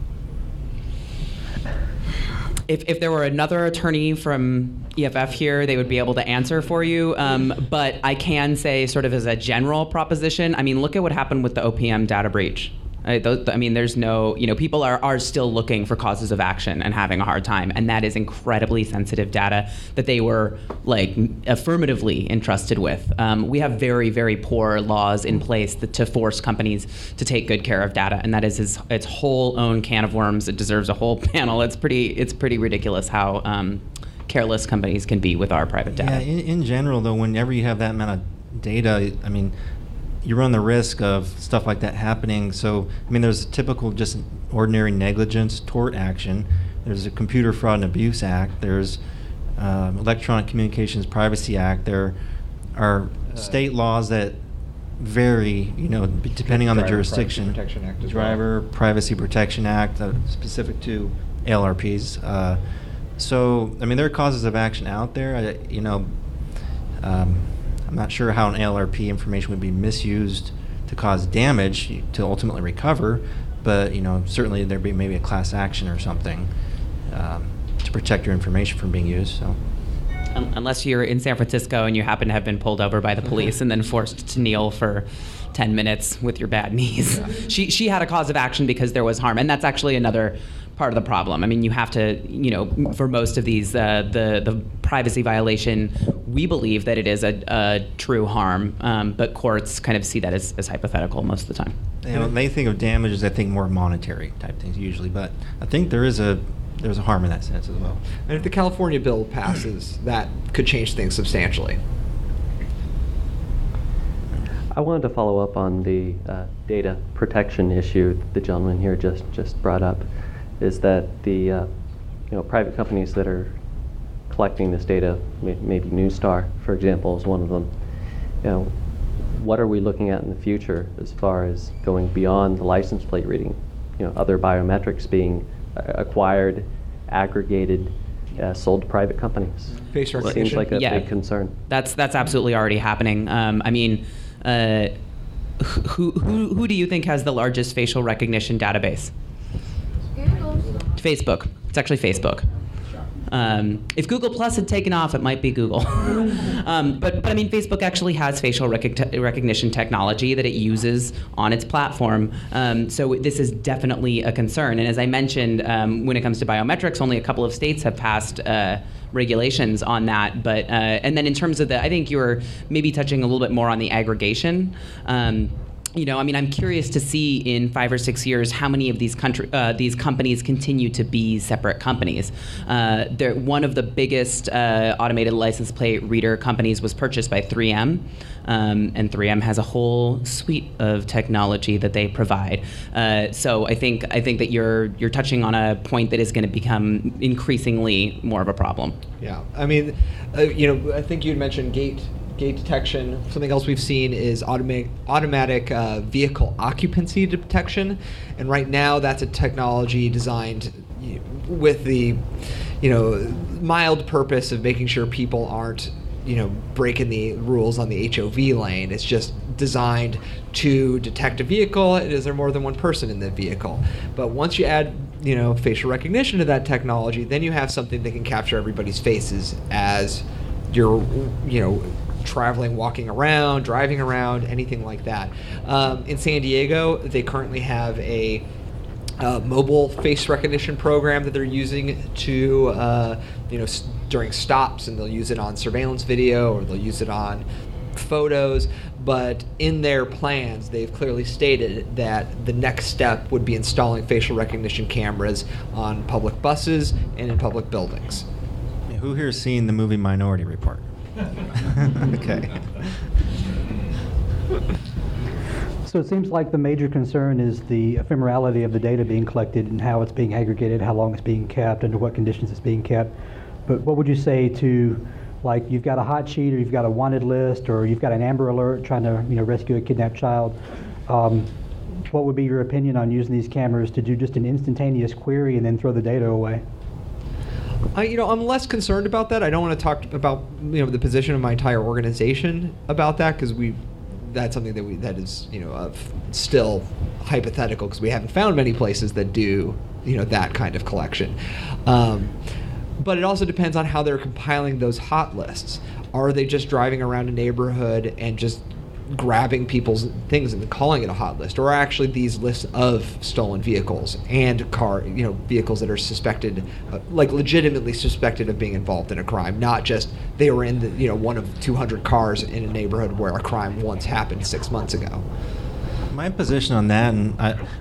If there were another attorney from EFF here, they would be able to answer for you. But I can say, sort of as a general proposition, look at what happened with the OPM data breach. There's no, people are still looking for causes of action and having a hard time, and that is incredibly sensitive data that they were affirmatively entrusted with. We have very, very poor laws in place to force companies to take good care of data, and that is its whole own can of worms. It deserves a whole panel. It's pretty ridiculous how careless companies can be with our private data. Yeah, in general, though, whenever you have that amount of data, you run the risk of stuff like that happening. So, there's a typical just ordinary negligence tort action. There's a Computer Fraud and Abuse Act. There's Electronic Communications Privacy Act. There are state laws that vary, depending on the jurisdiction. Privacy Protection Act as Driver Privacy Protection Act, specific to ALRPs. So, there are causes of action out there. I'm not sure how an ALRP information would be misused to cause damage to ultimately recover, but certainly there'd be maybe a class action or something to protect your information from being used. So, unless you're in San Francisco and you happen to have been pulled over by the police and then forced to kneel for 10 minutes with your bad knees. Yeah. She had a cause of action because there was harm, and that's actually another part of the problem. You have to, for most of these, the privacy violation, we believe that it is a true harm, but courts kind of see that as hypothetical most of the time. When they think of damages, I think more monetary type things usually, but I think there's a harm in that sense as well. And if the California bill passes, that could change things substantially. I wanted to follow up on the data protection issue the gentleman here just brought up. Is that the private companies that are collecting this data, maybe Newstar, for example, is one of them. What are we looking at in the future as far as going beyond the license plate reading? Other biometrics being acquired, aggregated, sold to private companies. Face recognition. Seems like a big concern. That's absolutely already happening. Who do you think has the largest facial recognition database? Facebook. It's actually Facebook. If Google Plus had taken off, it might be Google. But Facebook actually has facial recognition technology that it uses on its platform. So this is definitely a concern. And as I mentioned, when it comes to biometrics, only a couple of states have passed regulations on that. But and then in terms of I think you were maybe touching a little bit more on the aggregation. I'm curious to see in 5 or 6 years how many of these companies continue to be separate companies. One of the biggest automated license plate reader companies was purchased by 3M, and 3M has a whole suite of technology that they provide. So I think that you're touching on a point that is going to become increasingly more of a problem. Yeah, I think you had mentioned gate detection. Something else we've seen is automatic vehicle occupancy detection, and right now that's a technology designed with the mild purpose of making sure people aren't breaking the rules on the HOV lane. It's just designed to detect a vehicle. Is there more than one person in the vehicle? But once you add, facial recognition to that technology, then you have something that can capture everybody's faces as you're, traveling, walking around, driving around, anything like that. In San Diego, they currently have a mobile face recognition program that they're using to, during stops, and they'll use it on surveillance video or they'll use it on photos. But in their plans, they've clearly stated that the next step would be installing facial recognition cameras on public buses and in public buildings. Who here has seen the movie Minority Report? Okay. So it seems like the major concern is the ephemerality of the data being collected and how it's being aggregated, how long it's being kept, under what conditions it's being kept. But what would you say to, like, you've got a hot sheet, or you've got a wanted list, or you've got an Amber Alert trying to, rescue a kidnapped child? What would be your opinion on using these cameras to do just an instantaneous query and then throw the data away? I'm less concerned about that. I don't want to talk about the position of my entire organization about that, because that's something that is still hypothetical, because we haven't found many places that do that kind of collection. But it also depends on how they're compiling those hot lists. Are they just driving around a neighborhood and just grabbing people's things and calling it a hot list, or are actually these lists of stolen vehicles and vehicles that are suspected, legitimately suspected of being involved in a crime, not just they were in the, one of 200 cars in a neighborhood where a crime once happened 6 months ago. My position on that, and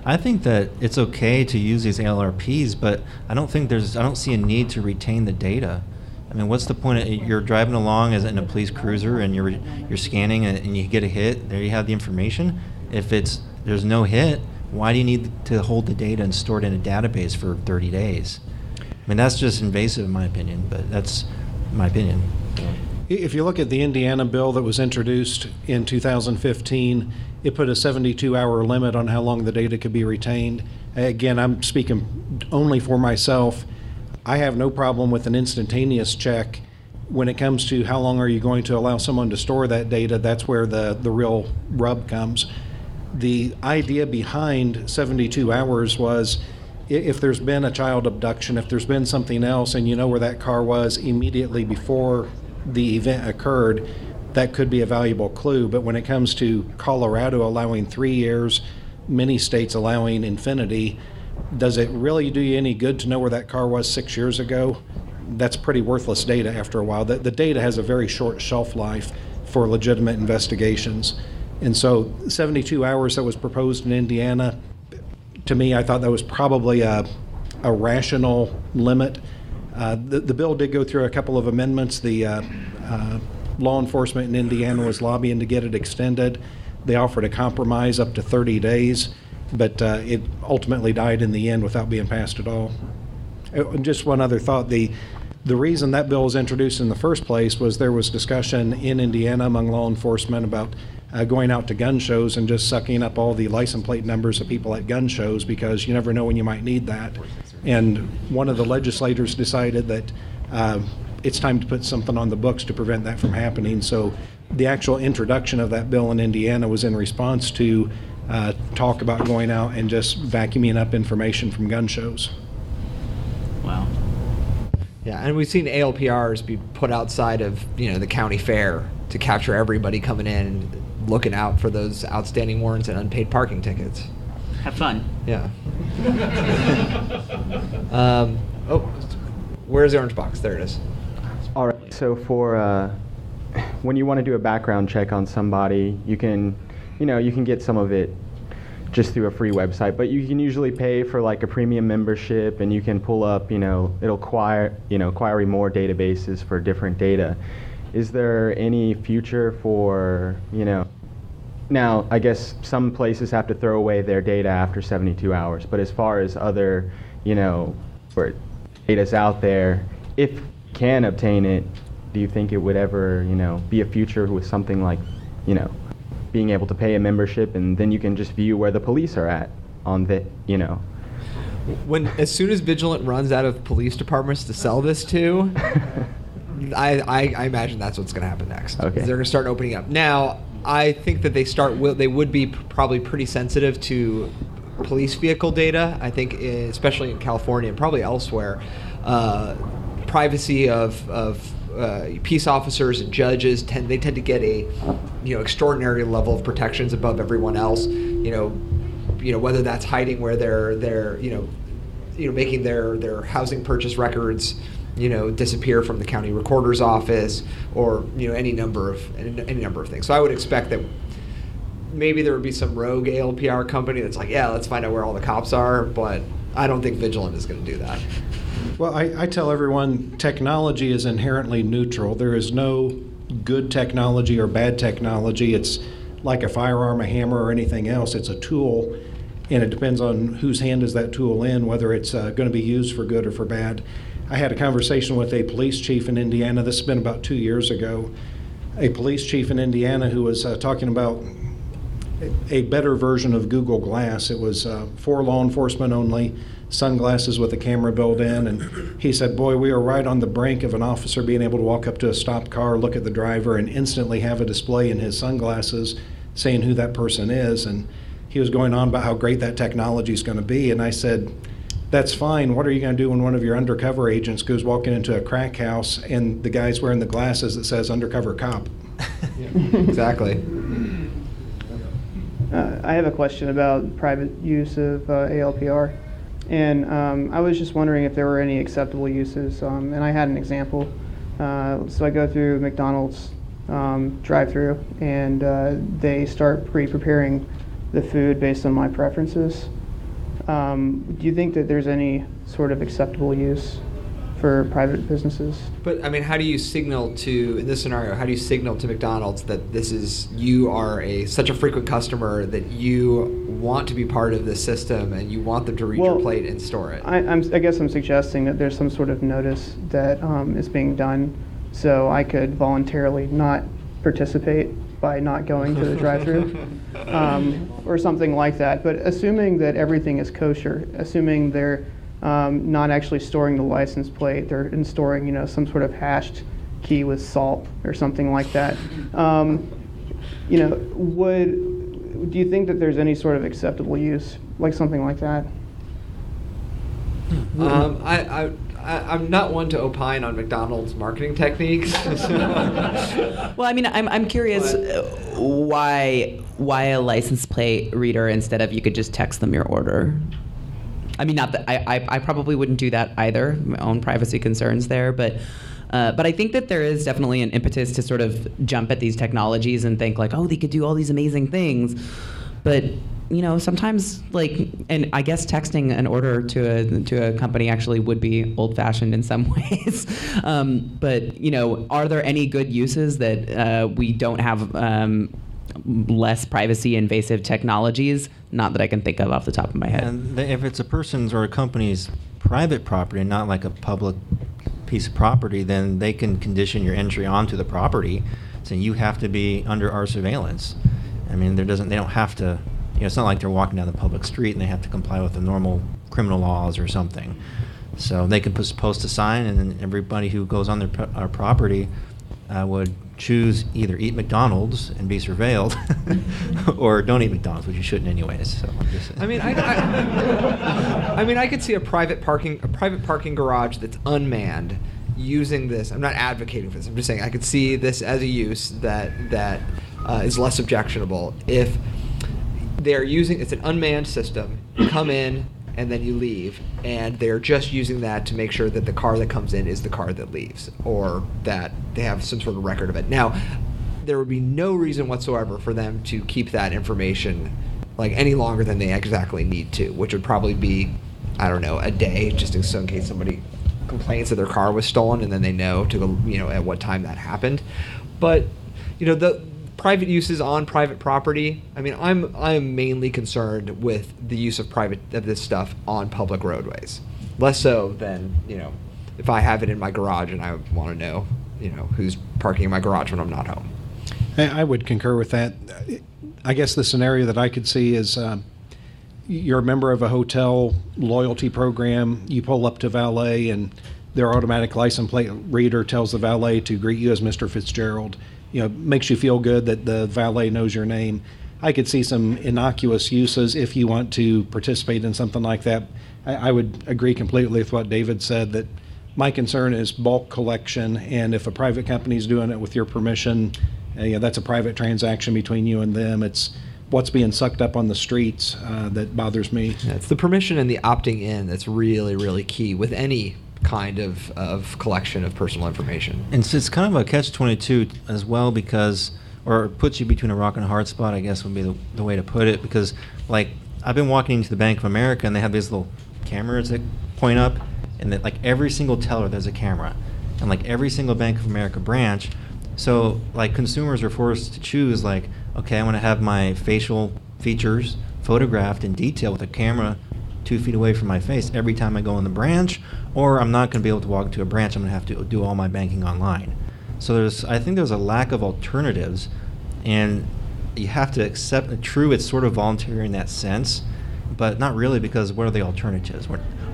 I think that it's okay to use these ALRPs, but I don't see a need to retain the data. I mean, what's the point? You're driving along as in a police cruiser, and you're scanning, and you get a hit. There you have the information. If there's no hit, why do you need to hold the data and store it in a database for 30 days? I mean, that's just invasive in my opinion, but that's my opinion. If you look at the Indiana bill that was introduced in 2015, it put a 72-hour limit on how long the data could be retained. Again, I'm speaking only for myself. I have no problem with an instantaneous check. When it comes to how long are you going to allow someone to store that data, that's where the real rub comes. The idea behind 72 hours was, if there's been a child abduction, if there's been something else, and you know where that car was immediately before the event occurred, that could be a valuable clue. But when it comes to Colorado allowing 3 years, many states allowing infinity, does it really do you any good to know where that car was 6 years ago? That's pretty worthless data after a while. The data has a very short shelf life for legitimate investigations. And so 72 hours that was proposed in Indiana, to me, I thought that was probably a rational limit. The bill did go through a couple of amendments. The law enforcement in Indiana was lobbying to get it extended. They offered a compromise up to 30 days, but it ultimately died in the end without being passed at all. Just one other thought. The reason that bill was introduced in the first place was there was discussion in Indiana among law enforcement about going out to gun shows and just sucking up all the license plate numbers of people at gun shows, because you never know when you might need that. And one of the legislators decided that it's time to put something on the books to prevent that from happening. So the actual introduction of that bill in Indiana was in response to talk about going out and just vacuuming up information from gun shows. Wow. Yeah, and we've seen ALPRs be put outside of the county fair to capture everybody coming in and looking out for those outstanding warrants and unpaid parking tickets. Have fun. Yeah. Where's the orange box? There it is. All right. So for when you want to do a background check on somebody, you can get some of it just through a free website, but you can usually pay for like a premium membership, and you can pull up, it'll query more databases for different data. Is there any future for, now I guess some places have to throw away their data after 72 hours, but as far as other, where data's out there, if you can obtain it, do you think it would ever, be a future with something like, being able to pay a membership and then you can just view where the police are at on the, As soon as Vigilant runs out of police departments to sell this to, I imagine that's what's going to happen next. Okay. They're going to start opening up. Now, I think that they would be probably pretty sensitive to police vehicle data. I think, especially in California and probably elsewhere, privacy of peace officers and judges tend to get a extraordinary level of protections above everyone else. Whether that's hiding where they're making their housing purchase records disappear from the county recorder's office, or any number of things. So I would expect that maybe there would be some rogue ALPR company that's like, yeah, let's find out where all the cops are, but I don't think Vigilant is going to do that. Well, I tell everyone technology is inherently neutral. There is no good technology or bad technology. It's like a firearm, a hammer, or anything else. It's a tool, and it depends on whose hand is that tool in, whether it's going to be used for good or for bad. I had a conversation with a police chief in Indiana. This has been about 2 years ago. A police chief in Indiana who was talking about a better version of Google Glass. It was for law enforcement only, sunglasses with a camera built in, and he said, boy, we are right on the brink of an officer being able to walk up to a stopped car, look at the driver, and instantly have a display in his sunglasses saying who that person is. And he was going on about how great that technology is going to be, and I said, that's fine. What are you going to do when one of your undercover agents goes walking into a crack house and the guy's wearing the glasses that says undercover cop? Exactly. I have a question about private use of ALPR, and I was just wondering if there were any acceptable uses, and I had an example. So I go through McDonald's drive-through, and they start pre-preparing the food based on my preferences. Do you think that there's any sort of acceptable use for private businesses? But I mean, how do you signal to, in this scenario, how do you signal to McDonald's that you are such a frequent customer that you want to be part of this system and you want them to read your plate and store it? I guess I'm suggesting that there's some sort of notice that is being done, so I could voluntarily not participate by not going to the drive-thru, or something like that. But assuming that everything is kosher, assuming they're not actually storing the license plate, they're storing some sort of hashed key with salt or something like that. Do you think that there's any sort of acceptable use like something like that? I'm not one to opine on McDonald's marketing techniques. Well, I mean, I'm curious why a license plate reader instead of you could just text them your order. I mean, not that I probably wouldn't do that either. My own privacy concerns there, but I think that there is definitely an impetus to sort of jump at these technologies and think like, oh, they could do all these amazing things, but sometimes and I guess texting an order to a company actually would be old-fashioned in some ways. But are there any good uses that we don't have less privacy invasive technologies? Not that I can think of off the top of my head. And if it's a person's or a company's private property, not like a public piece of property, then they can condition your entry onto the property, saying you have to be under our surveillance. I mean, they don't have to. It's not like they're walking down the public street and they have to comply with the normal criminal laws or something. So they could post a sign, and then everybody who goes on our property would choose either eat McDonald's and be surveilled, or don't eat McDonald's, which you shouldn't anyways. So I'm just saying. I could see a private parking garage that's unmanned using this. I'm not advocating for this. I'm just saying I could see this as a use that is less objectionable if they're using, it's an unmanned system. You come in and then you leave, and they're just using that to make sure that the car that comes in is the car that leaves, or that they have some sort of record of it. Now, there would be no reason whatsoever for them to keep that information any longer than they exactly need to, which would probably be, I don't know, a day, just in case somebody complains that their car was stolen, and then they know at what time that happened. But the private uses on private property, I mean, I'm mainly concerned with the use of this stuff on public roadways. Less so than, if I have it in my garage and I want to know, who's parking in my garage when I'm not home. I would concur with that. I guess the scenario that I could see is you're a member of a hotel loyalty program, you pull up to valet, and their automatic license plate reader tells the valet to greet you as Mr. Fitzgerald. Makes you feel good that the valet knows your name. I could see some innocuous uses if you want to participate in something like that. I would agree completely with what David said, that my concern is bulk collection, and if a private company is doing it with your permission, that's a private transaction between you and them. It's what's being sucked up on the streets that bothers me. Yeah, it's the permission and the opting in that's really, really key with any kind of collection of personal information. And so it's kind of a catch-22 as well, because, or it puts you between a rock and a hard spot, I guess would be the way to put it, because like I've been walking into the Bank of America and they have these little cameras that point up, and that like every single teller there's a camera, and like every single Bank of America branch. So like consumers are forced to choose, like, okay, I want to have my facial features photographed in detail with a camera 2 feet away from my face every time I go in the branch, or I'm not going to be able to walk into a branch. I'm going to have to do all my banking online. So I think there's a lack of alternatives, and you have to accept, true, it's sort of voluntary in that sense, but not really, because what are the alternatives?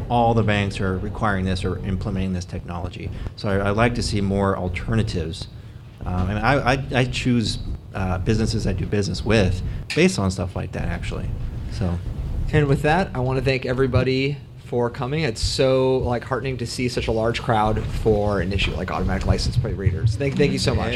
All the banks are requiring this or implementing this technology. So I'd like to see more alternatives. And I choose businesses I do business with based on stuff like that, actually. So. And with that, I want to thank everybody for coming. It's so heartening to see such a large crowd for an issue like automatic license plate readers. Thank you so much.